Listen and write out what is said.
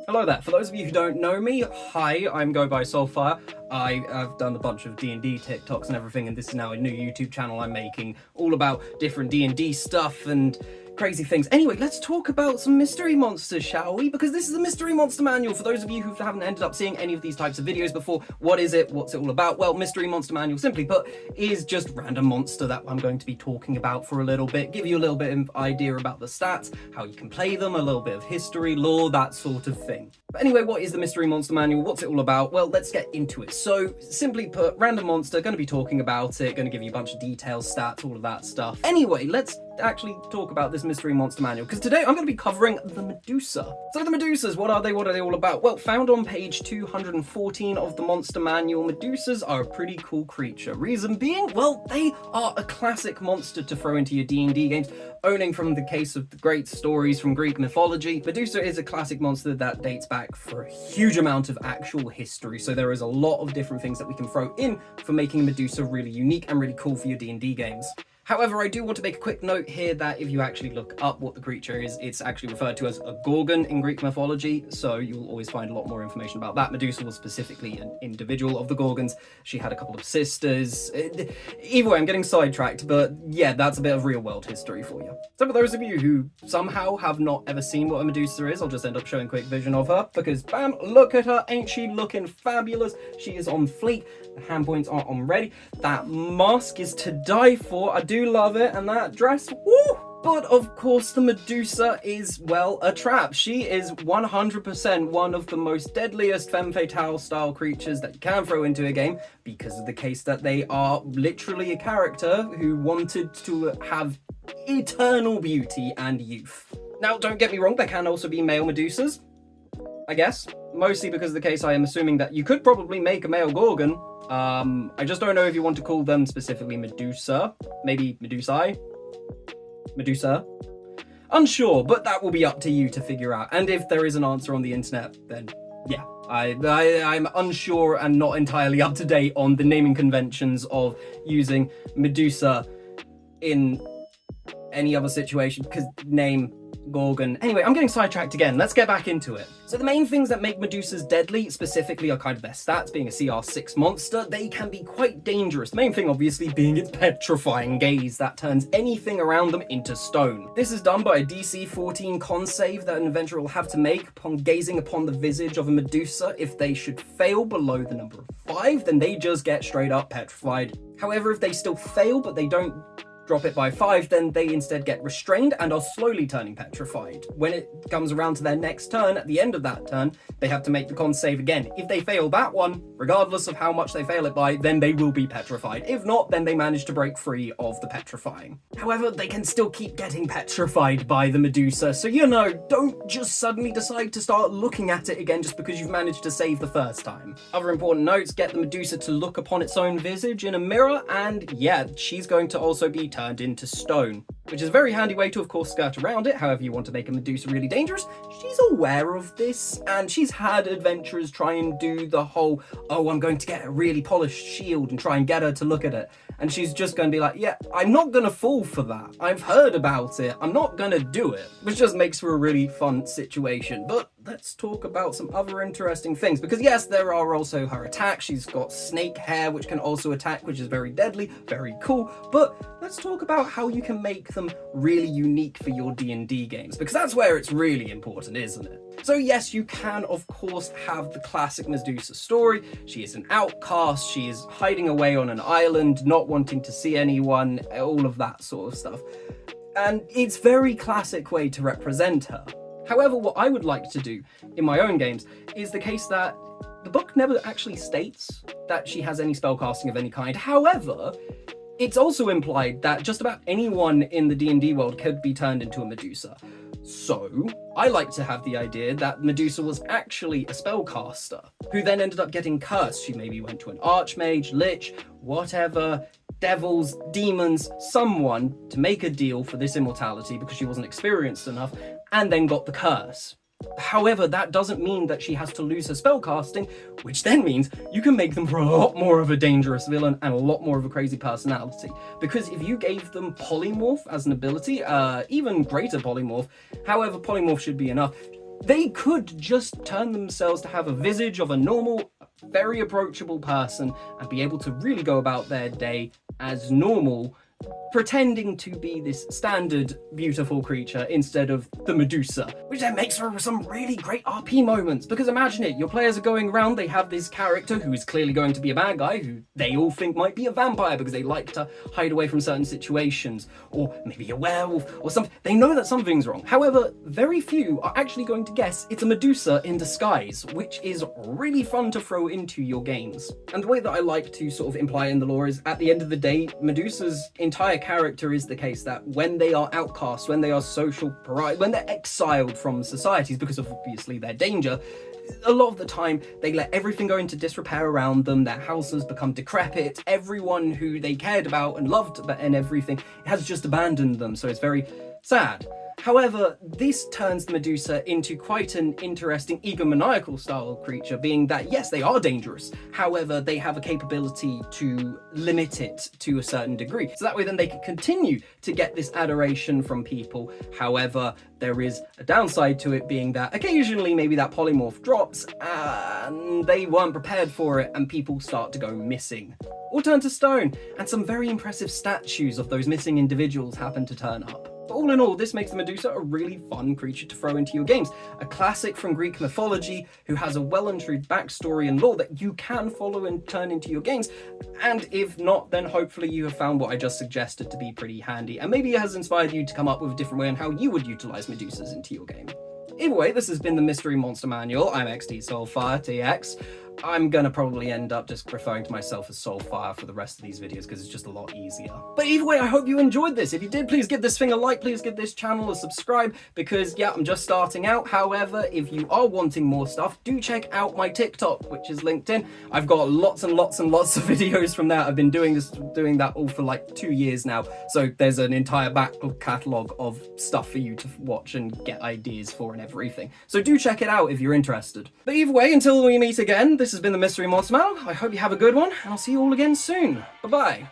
Hello there. For those of you who don't know me, hi, I'm Go by Soulfire. I have done a bunch of D&D TikToks and everything, and this is now a new YouTube channel I'm making all about different D&D stuff and crazy things. Anyway, let's talk about some mystery monsters, shall we? Because this is a mystery monster manual. For those of you who haven't ended up seeing any of these types of videos before, what is it? What's it all about? Well, mystery monster manual, simply put, is just random monster that I'm going to be talking about for a little bit, give you a little bit of idea about the stats, how you can play them, a little bit of history, lore, that sort of thing. But anyway, what is the mystery monster manual? What's it all about? Well, let's get into it. So, simply put, random monster, going to be talking about it, going to give you a bunch of details, stats, all of that stuff. Anyway, let's actually talk about this mystery monster manual, because today I'm going to be covering the Medusa. So the Medusas, what are they all about? Well, found on page 214 of the monster manual, Medusas are a pretty cool creature. Reason being, well, they are a classic monster to throw into your D&D games. Owning from the case of the great stories from Greek mythology, Medusa is a classic monster that dates back for a huge amount of actual history, so there is a lot of different things that we can throw in for making Medusa really unique and really cool for your D&D games. However, I do want to make a quick note here that if you actually look up what the creature is, it's actually referred to as a gorgon in Greek mythology, so you'll always find a lot more information about that. Medusa was specifically an individual of the Gorgons. She had a couple of sisters. Either way, I'm getting sidetracked, but yeah, that's a bit of real-world history for you. So for those of you who somehow have not ever seen what a Medusa is, I'll just end up showing a quick vision of her, because bam, look at her, ain't she looking fabulous? She is on fleek, the hand points are on ready, that mask is to die for, I do love it, and that dress, woo! But of course the Medusa is, well, a trap. She is 100% one of the most deadliest femme fatale style creatures that you can throw into a game, because of the case that they are literally a character who wanted to have eternal beauty and youth. Now, don't get me wrong, there can also be male Medusas, I guess. Mostly because of the case I am assuming that you could probably make a male Gorgon. I just don't know if you want to call them specifically Medusa. Maybe Medusae? Medusa? Unsure, but that will be up to you to figure out. And if there is an answer on the internet, then yeah. I'm unsure and not entirely up to date on the naming conventions of using Medusa in any other situation, because name Gorgon. Anyway, I'm getting sidetracked again. Let's get back into it. So the main things that make Medusas deadly specifically are kind of their stats. Being a CR6 monster, they can be quite dangerous. The main thing obviously being its petrifying gaze that turns anything around them into stone. This is done by a DC 14 con save that an adventurer will have to make upon gazing upon the visage of a Medusa. If they should fail below the number of 5, then they just get straight up petrified. However, if they still fail but they don't drop it by 5, then they instead get restrained and are slowly turning petrified. When it comes around to their next turn, at the end of that turn, they have to make the con save again. If they fail that one, regardless of how much they fail it by, then they will be petrified. If not, then they manage to break free of the petrifying. However, they can still keep getting petrified by the Medusa, so you know, don't just suddenly decide to start looking at it again just because you've managed to save the first time. Other important notes, get the Medusa to look upon its own visage in a mirror, and yeah, she's going to also be turned into stone, which is a very handy way to, of course, skirt around it. However you want to make a Medusa really dangerous, she's aware of this, and she's had adventurers try and do the whole, oh, I'm going to get a really polished shield and try and get her to look at it. And she's just going to be like, yeah, I'm not going to fall for that. I've heard about it. I'm not going to do it. Which just makes for a really fun situation. But let's talk about some other interesting things. Because yes, there are also her attacks. She's got snake hair, which can also attack, which is very deadly, very cool. But let's talk about how you can make them really unique for your D&D games. Because that's where it's really important, isn't it? So yes, you can, of course, have the classic Medusa story. She is an outcast, she is hiding away on an island, not wanting to see anyone, all of that sort of stuff. And it's a very classic way to represent her. However, what I would like to do in my own games is the case that the book never actually states that she has any spellcasting of any kind. However, it's also implied that just about anyone in the D&D world could be turned into a Medusa. So, I like to have the idea that Medusa was actually a spellcaster, who then ended up getting cursed. She maybe went to an archmage, lich, whatever, devils, demons, someone to make a deal for this immortality because she wasn't experienced enough, and then got the curse. However, that doesn't mean that she has to lose her spellcasting, which then means you can make them for a lot more of a dangerous villain and a lot more of a crazy personality. Because if you gave them polymorph as an ability, even greater polymorph, however, polymorph should be enough, They could just turn themselves to have a visage of a normal, very approachable person and be able to really go about their day as normal, pretending to be this standard beautiful creature instead of the Medusa, which then makes for some really great RP moments. Because imagine it, your players are going around, they have this character who is clearly going to be a bad guy, who they all think might be a vampire because they like to hide away from certain situations, or maybe a werewolf or something. They know that something's wrong. However, very few are actually going to guess it's a Medusa in disguise, which is really fun to throw into your games. And the way that I like to sort of imply in the lore is, at the end of the day, Medusa's entire character is the case that when they are outcast, when they are social pariah, when they're exiled from societies because of obviously their danger, a lot of the time they let everything go into disrepair around them, their houses become decrepit, everyone who they cared about and loved and everything has just abandoned them, so it's very sad. However, this turns the Medusa into quite an interesting egomaniacal style creature, being that yes, they are dangerous, however, they have a capability to limit it to a certain degree. So that way then they can continue to get this adoration from people. However, there is a downside to it, being that occasionally maybe that polymorph drops and they weren't prepared for it and people start to go missing or turn to stone, and some very impressive statues of those missing individuals happen to turn up. But all in all, this makes the Medusa a really fun creature to throw into your games. A classic from Greek mythology who has a well and true backstory and lore that you can follow and turn into your games. And if not, then hopefully you have found what I just suggested to be pretty handy, and maybe it has inspired you to come up with a different way on how you would utilize Medusas into your game. Either way, this has been the Mystery Monster Manual. I'm XDSoulfireTX. I'm gonna probably end up just referring to myself as Soulfire for the rest of these videos because it's just a lot easier. But either way, I hope you enjoyed this. If you did, please give this thing a like, please give this channel a subscribe, because yeah, I'm just starting out. However, if you are wanting more stuff, do check out my TikTok, which is linked in. I've got lots and lots and lots of videos from that. I've been doing that all for like 2 years now. So there's an entire back catalogue of stuff for you to watch and get ideas for and everything. So do check it out if you're interested. But either way, until we meet again, this has been the Mystery Monster Manual. I hope you have a good one, and I'll see you all again soon. Bye-bye.